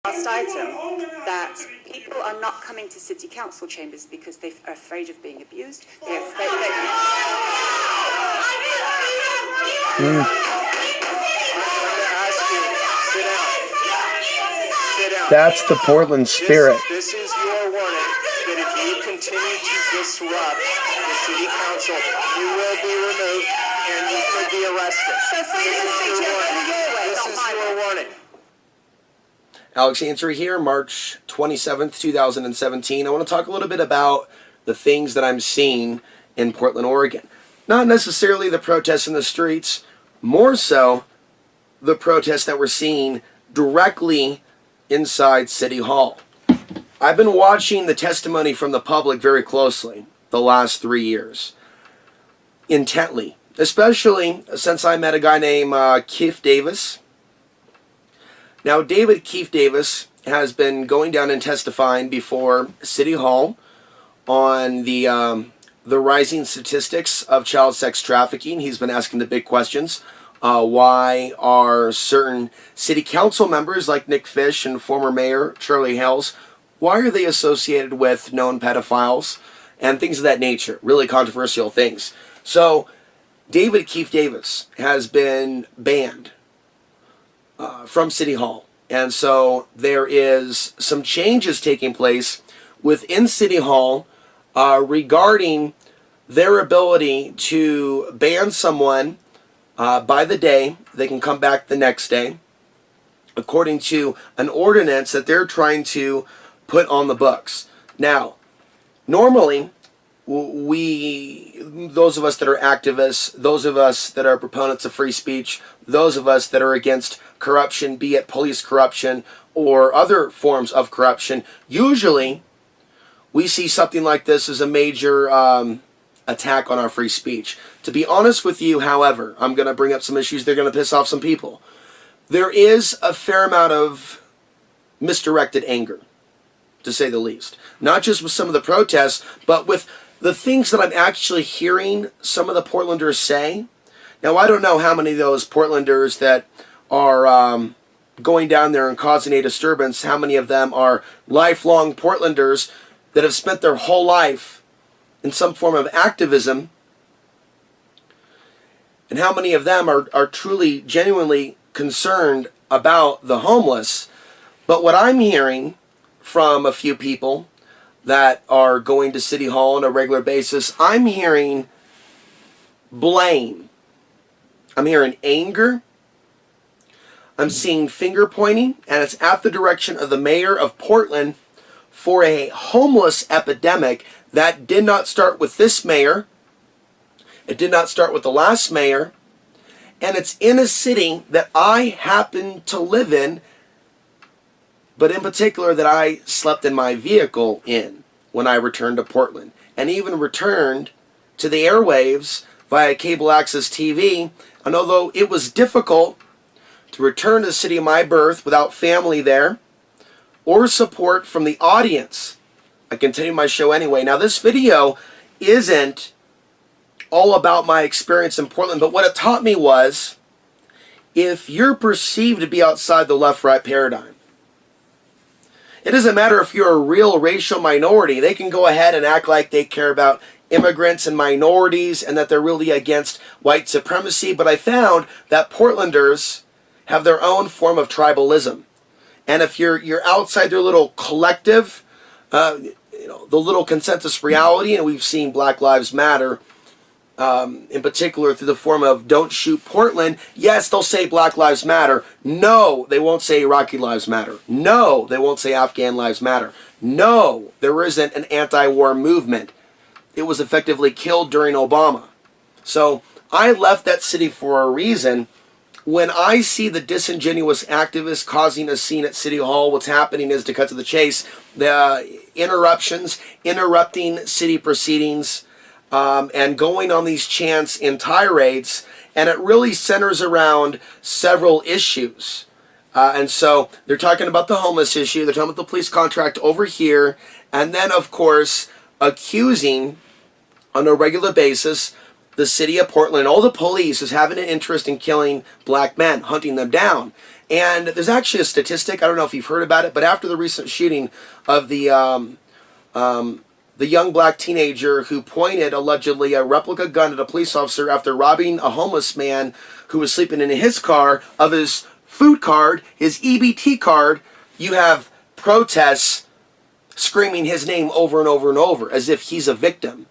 Last item, that people are not coming to city council chambers because they are afraid of being abused. They're afraid That's the Portland spirit. This is your warning that if you continue to disrupt the city council, you will be removed and you could be arrested. So freedom of speech is going your way, This not is my your way. warning. Alex Ansary here, March 27th, 2017. I want to talk a little bit about the things that I'm seeing in Portland, Oregon. Not necessarily the protests in the streets, more so the protests that we're seeing directly inside City Hall. I've been watching the testimony from the public very closely the last 3 years, intently, especially since I met a guy named Keith Davis. Now, David Keith Davis has been going down and testifying before City Hall on the rising statistics of child sex trafficking. He's been asking the big questions. Why are certain city council members like Nick Fish and former mayor Charlie Hales, why are they associated with known pedophiles and things of that nature? Really controversial things. So, David Keith Davis has been banned from City Hall. And so there is some changes taking place within City Hall regarding their ability to ban someone by the day. They can come back the next day, according to an ordinance that they're trying to put on the books. Now, normally, those of us that are activists, those of us that are proponents of free speech, those of us that are against corruption, be it police corruption or other forms of corruption, usually we see something like this as a major attack on our free speech. To be honest with you, however, I'm going to bring up some issues that are going to piss off some people. There is a fair amount of misdirected anger, to say the least. Not just with some of the protests, but with the things that I'm actually hearing some of the Portlanders say. Now, I don't know how many of those Portlanders that are going down there and causing a disturbance, how many of them are lifelong Portlanders that have spent their whole life in some form of activism, and how many of them are truly, genuinely concerned about the homeless. But what I'm hearing from a few people that are going to City Hall on a regular basis, I'm hearing blame. I'm hearing anger. I'm seeing finger pointing, and it's at the direction of the mayor of Portland for a homeless epidemic that did not start with this mayor. It did not start with the last mayor. And it's in a city that I happen to live in, but in particular that I slept in my vehicle in when I returned to Portland, and even returned to the airwaves via cable access TV. And although it was difficult to return to the city of my birth without family there or support from the audience, I continue my show anyway. Now, this video isn't all about my experience in Portland, but what it taught me was, if you're perceived to be outside the left-right paradigm, it doesn't matter if you're a real racial minority. They can go ahead and act like they care about immigrants and minorities and that they're really against white supremacy. But I found that Portlanders have their own form of tribalism. And if you're outside their little collective, the little consensus reality, and we've seen Black Lives Matter, in particular through the form of Don't Shoot Portland. Yes, they'll say Black Lives Matter. No, they won't say Iraqi Lives Matter. No, they won't say Afghan Lives Matter. No, there isn't an anti-war movement. It was effectively killed during Obama. So I left that city for a reason. When I see the disingenuous activists causing a scene at City Hall, what's happening is, to cut to the chase, the interrupting city proceedings, and going on these chants and tirades, and it really centers around several issues. And so they're talking about the homeless issue, they're talking about the police contract over here, and then, of course, accusing on a regular basis the city of Portland, all the police is having an interest in killing black men, hunting them down. And there's actually a statistic, I don't know if you've heard about it, but after the recent shooting of the young black teenager who pointed allegedly a replica gun at a police officer after robbing a homeless man who was sleeping in his car of his food card, his EBT card, you have protests screaming his name over and over and over as if he's a victim.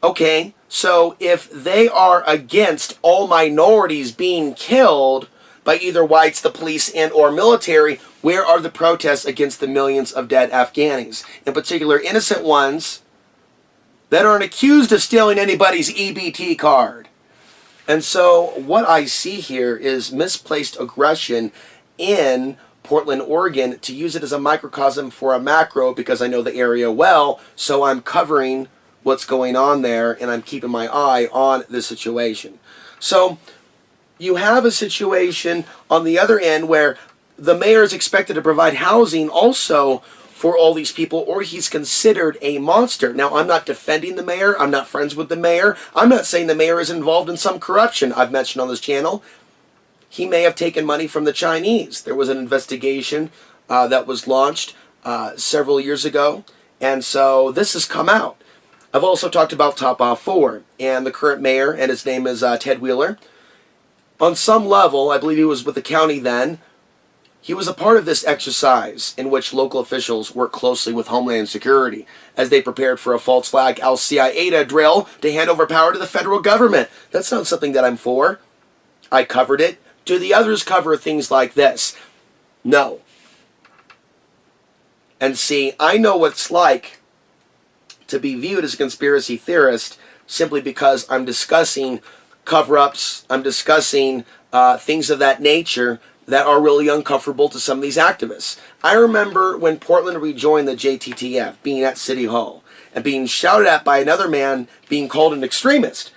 Okay, so if they are against all minorities being killed by either whites, the police, and or military, where are the protests against the millions of dead Afghanis? In particular, innocent ones that aren't accused of stealing anybody's EBT card. And so what I see here is misplaced aggression in Portland, Oregon, to use it as a microcosm for a macro because I know the area well, so I'm covering what's going on there and I'm keeping my eye on the situation. So you have a situation on the other end where the mayor is expected to provide housing also for all these people, or he's considered a monster. Now, I'm not defending the mayor. I'm not friends with the mayor. I'm not saying the mayor is involved in some corruption I've mentioned on this channel. He may have taken money from the Chinese. There was an investigation that was launched several years ago, and so this has come out. I've also talked about Top Off 4 and the current mayor, and his name is Ted Wheeler. On some level, I believe he was with the county then, he was a part of this exercise in which local officials worked closely with Homeland Security as they prepared for a false flag Al-Qaeda drill to hand over power to the federal government. That's not something that I'm for. I covered it. Do the others cover things like this? No. And see, I know what it's like to be viewed as a conspiracy theorist simply because I'm discussing cover-ups, I'm discussing things of that nature that are really uncomfortable to some of these activists. I remember when Portland rejoined the JTTF, being at City Hall, and being shouted at by another man being called an extremist.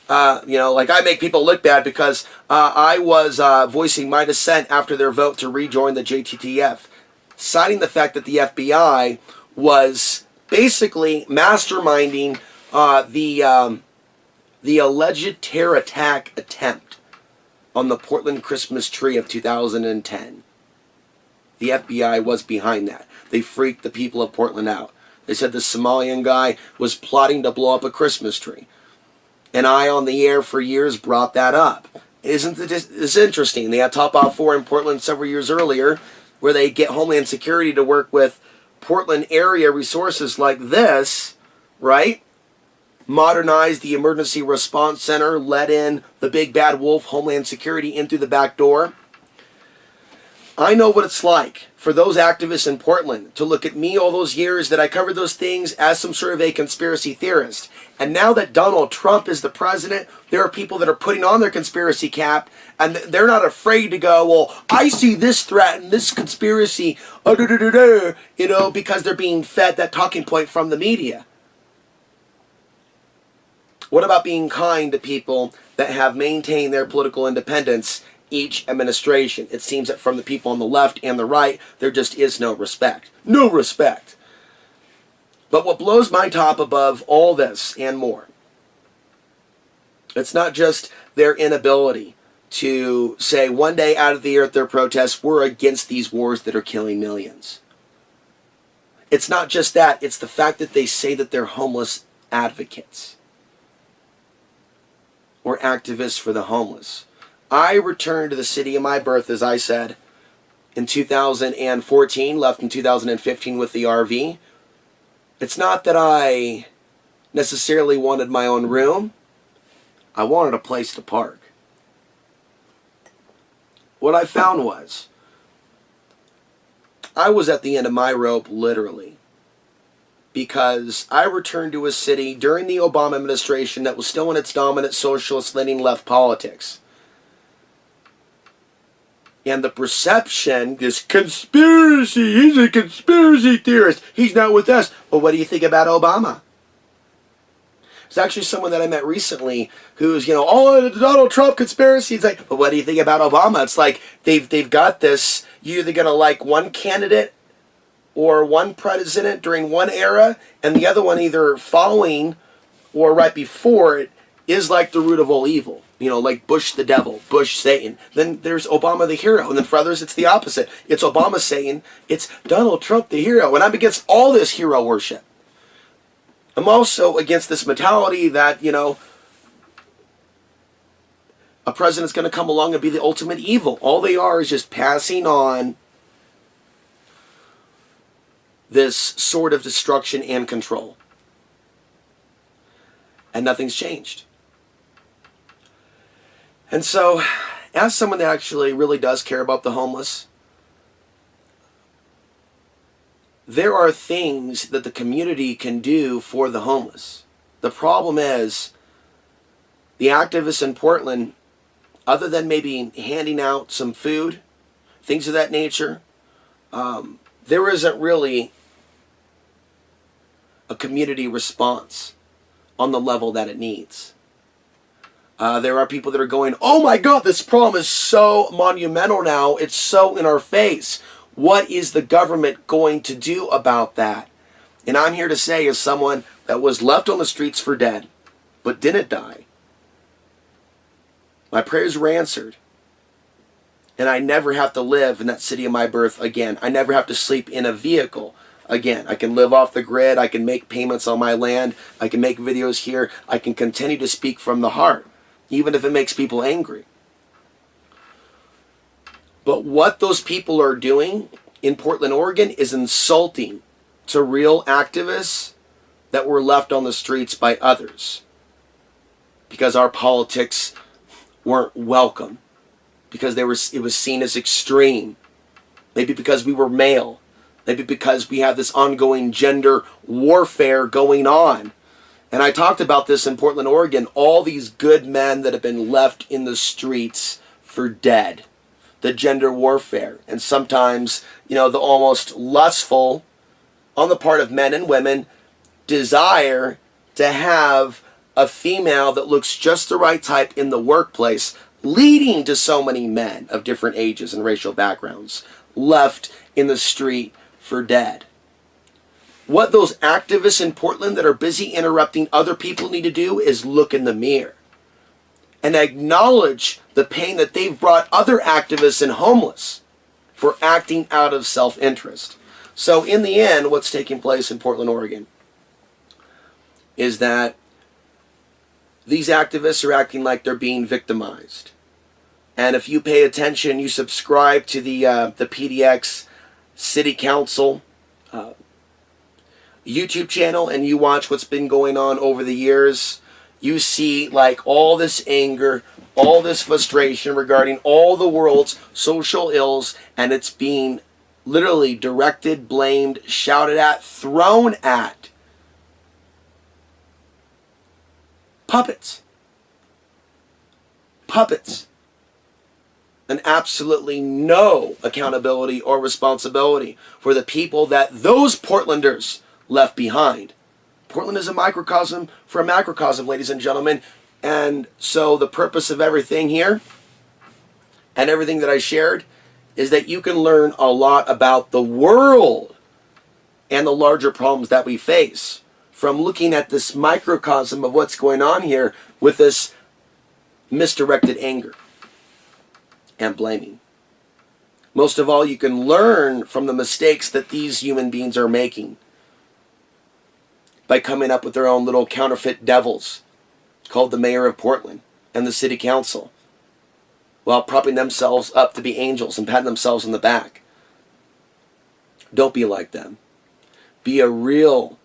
Like I make people look bad because I was voicing my dissent after their vote to rejoin the JTTF, citing the fact that the FBI was basically masterminding the alleged terror attack attempt on the Portland Christmas tree of 2010. The FBI was behind that. They freaked the people of Portland out. They said the Somalian guy was plotting to blow up a Christmas tree. And I, on the air for years, brought that up. Isn't it's interesting? They had Top Off 4 in Portland several years earlier, where they get Homeland Security to work with Portland area resources like this, right? Modernize the emergency response center, let in the big bad wolf, Homeland Security, in through the back door. I know what it's like for those activists in Portland to look at me all those years that I covered those things as some sort of a conspiracy theorist. And now that Donald Trump is the president, there are people that are putting on their conspiracy cap, and they're not afraid to go, well, I see this threat and this conspiracy, because they're being fed that talking point from the media. What about being kind to people that have maintained their political independence each administration? It seems that from the people on the left and the right, there just is no respect. No respect. But what blows my top above all this and more, it's not just their inability to say one day out of the earth their protests, we're against these wars that are killing millions. It's not just that, it's the fact that they say that they're homeless advocates or activists for the homeless. I returned to the city of my birth, as I said, in 2014, left in 2015 with the RV. It's not that I necessarily wanted my own room. I wanted a place to park. What I found was, I was at the end of my rope, literally, because I returned to a city during the Obama administration that was still in its dominant socialist leaning left politics. And the perception, this conspiracy, he's a conspiracy theorist, he's not with us. Well, what do you think about Obama? There's actually someone that I met recently who's, oh, the Donald Trump conspiracy. It's like, but what do you think about Obama? It's like they've got this, you're either going to like one candidate or one president during one era, and the other one either following or right before it is like the root of all evil. You know, like Bush the devil, Bush Satan. Then there's Obama the hero. And then for others, it's the opposite. It's Obama Satan. It's Donald Trump the hero. And I'm against all this hero worship. I'm also against this mentality that, you know, a president's going to come along and be the ultimate evil. All they are is just passing on this sort of destruction and control. And nothing's changed. And so, as someone that actually really does care about the homeless, there are things that the community can do for the homeless. The problem is, the activists in Portland, other than maybe handing out some food, things of that nature, there isn't really a community response on the level that it needs. There are people that are going, oh my God, this problem is so monumental now. It's so in our face. What is the government going to do about that? And I'm here to say, as someone that was left on the streets for dead, but didn't die, my prayers were answered. And I never have to live in that city of my birth again. I never have to sleep in a vehicle again. I can live off the grid. I can make payments on my land. I can make videos here. I can continue to speak from the heart, even if it makes people angry. But what those people are doing in Portland, Oregon is insulting to real activists that were left on the streets by others. Because our politics weren't welcome. Because it was seen as extreme. Maybe because we were male. Maybe because we have this ongoing gender warfare going on. And I talked about this in Portland, Oregon. All these good men that have been left in the streets for dead. The gender warfare. And sometimes, you know, the almost lustful, on the part of men and women, desire to have a female that looks just the right type in the workplace, leading to so many men of different ages and racial backgrounds left in the street for dead. What those activists in Portland that are busy interrupting other people need to do is look in the mirror and acknowledge the pain that they've brought other activists and homeless for acting out of self-interest. So in the end, what's taking place in Portland, Oregon is that these activists are acting like they're being victimized. And if you pay attention, you subscribe to the PDX City Council YouTube channel, and you watch what's been going on over the years, you see like all this anger, all this frustration regarding all the world's social ills, and it's being literally directed, blamed, shouted at, thrown at puppets. Puppets. And absolutely no accountability or responsibility for the people that those Portlanders left behind. Portland is a microcosm for a macrocosm, ladies and gentlemen. And so the purpose of everything here and everything that I shared is that you can learn a lot about the world and the larger problems that we face from looking at this microcosm of what's going on here with this misdirected anger and blaming. Most of all, you can learn from the mistakes that these human beings are making by coming up with their own little counterfeit devils called the mayor of Portland and the city council, while propping themselves up to be angels and patting themselves on the back. Don't be like them. Be a real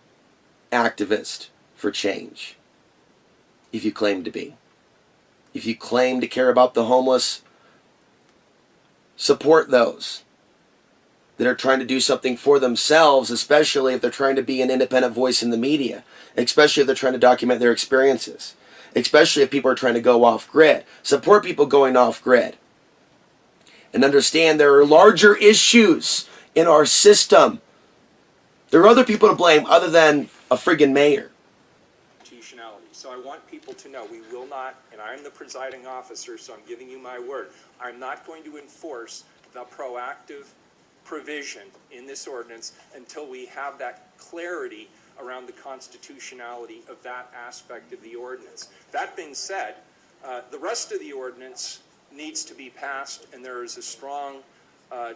activist for change if you claim to be. If you claim to care about the homeless, support those that are trying to do something for themselves, especially if they're trying to be an independent voice in the media, especially if they're trying to document their experiences, especially if people are trying to go off grid. Support people going off grid. And understand there are larger issues in our system. There are other people to blame other than a friggin' mayor. So I want people to know we will not, and I'm the presiding officer, so I'm giving you my word, I'm not going to enforce the proactive provision in this ordinance until we have that clarity around the constitutionality of that aspect of the ordinance. That being said, the rest of the ordinance needs to be passed, and there is a strong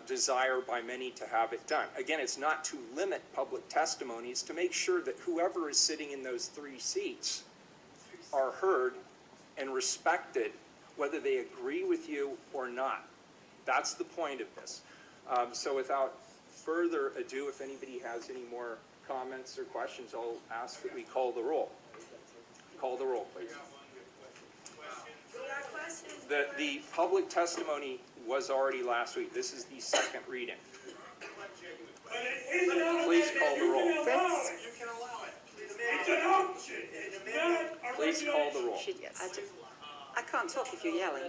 desire by many to have it done. Again, it's not to limit public testimony, it's to make sure that whoever is sitting in those 3 seats are heard and respected, whether they agree with you or not. That's the point of this. So without further ado, if anybody has any more comments or questions, I'll ask that we call the roll. Call the roll, please. The public testimony was already last week. This is the second reading. Please call the roll. Fritz? Please call the roll. I can't talk if you're yelling.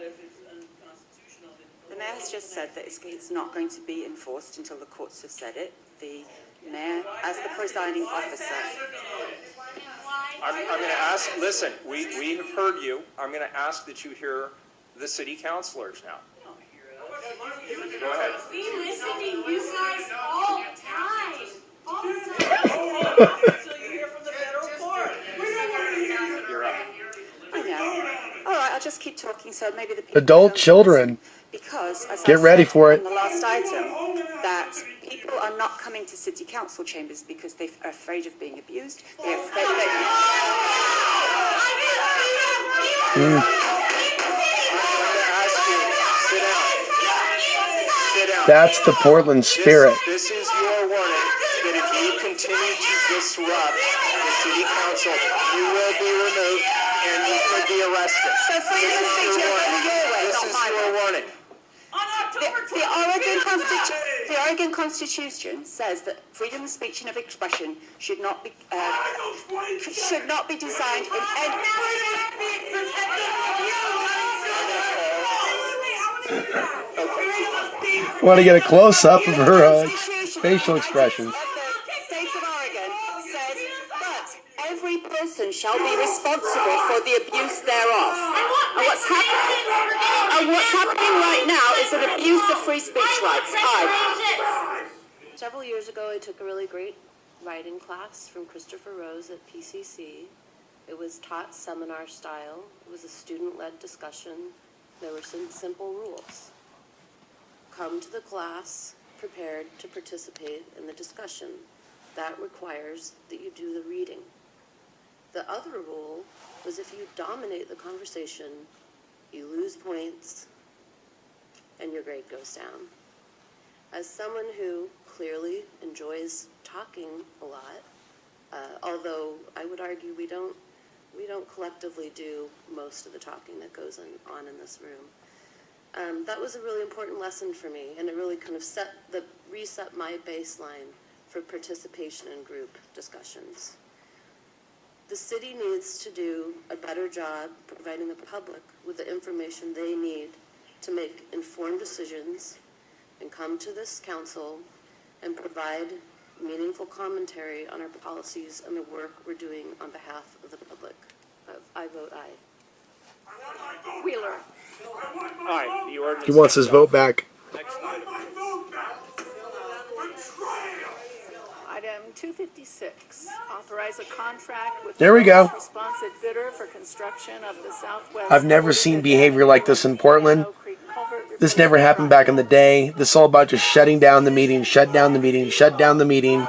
The mayor has just said that it's not going to be enforced until the courts have said it. The mayor, as the presiding officer... I'm going to ask, listen, we have heard you. I'm going to ask that you hear the city councilors now. Go ahead. We listen to you guys all the time. All the time. Until you hear from the federal court. You're up. I know. All right, I'll just keep talking so maybe the people... Adult children. Because, as Get I ready said for it. on the last item, that people are not coming to city council chambers because they are afraid of being abused. They're afraid That's the Portland spirit. This is your warning that if you continue to disrupt the city council, you will be removed and you could be arrested. So freedom of speech is going your way, This not is my your way. warning. The Oregon Constitution says that freedom of speech and of expression should not be designed in any... Want to get a close-up of her facial expressions. The state of Oregon says, but every person shall be responsible for the abuse thereof. And what's happening right now is an abuse of free speech rights. Several years ago, I took a really great writing class from Christopher Rose at PCC. It was taught seminar style. It was a student-led discussion. There were some simple rules. Come to the class prepared to participate in the discussion. That requires that you do the reading. The other rule was if you dominate the conversation, you lose points and your grade goes down. As someone who clearly enjoys talking a lot, although I would argue we don't collectively do most of the talking that goes on in this room. That was a really important lesson for me, and it really kind of reset my baseline for participation in group discussions. The city needs to do a better job providing the public with the information they need to make informed decisions and come to this council and provide meaningful commentary on our policies and the work we're doing on behalf of the public. I vote aye. Wheeler. Aye, the ordinance. He wants his vote back. Next item. Item 256, authorize a contract with There we go. the responsive bidder for construction of the southwest... I've never seen behavior like this in Portland. This never happened back in the day. This is all about just shutting down the meeting, shut down the meeting, shut down the meeting.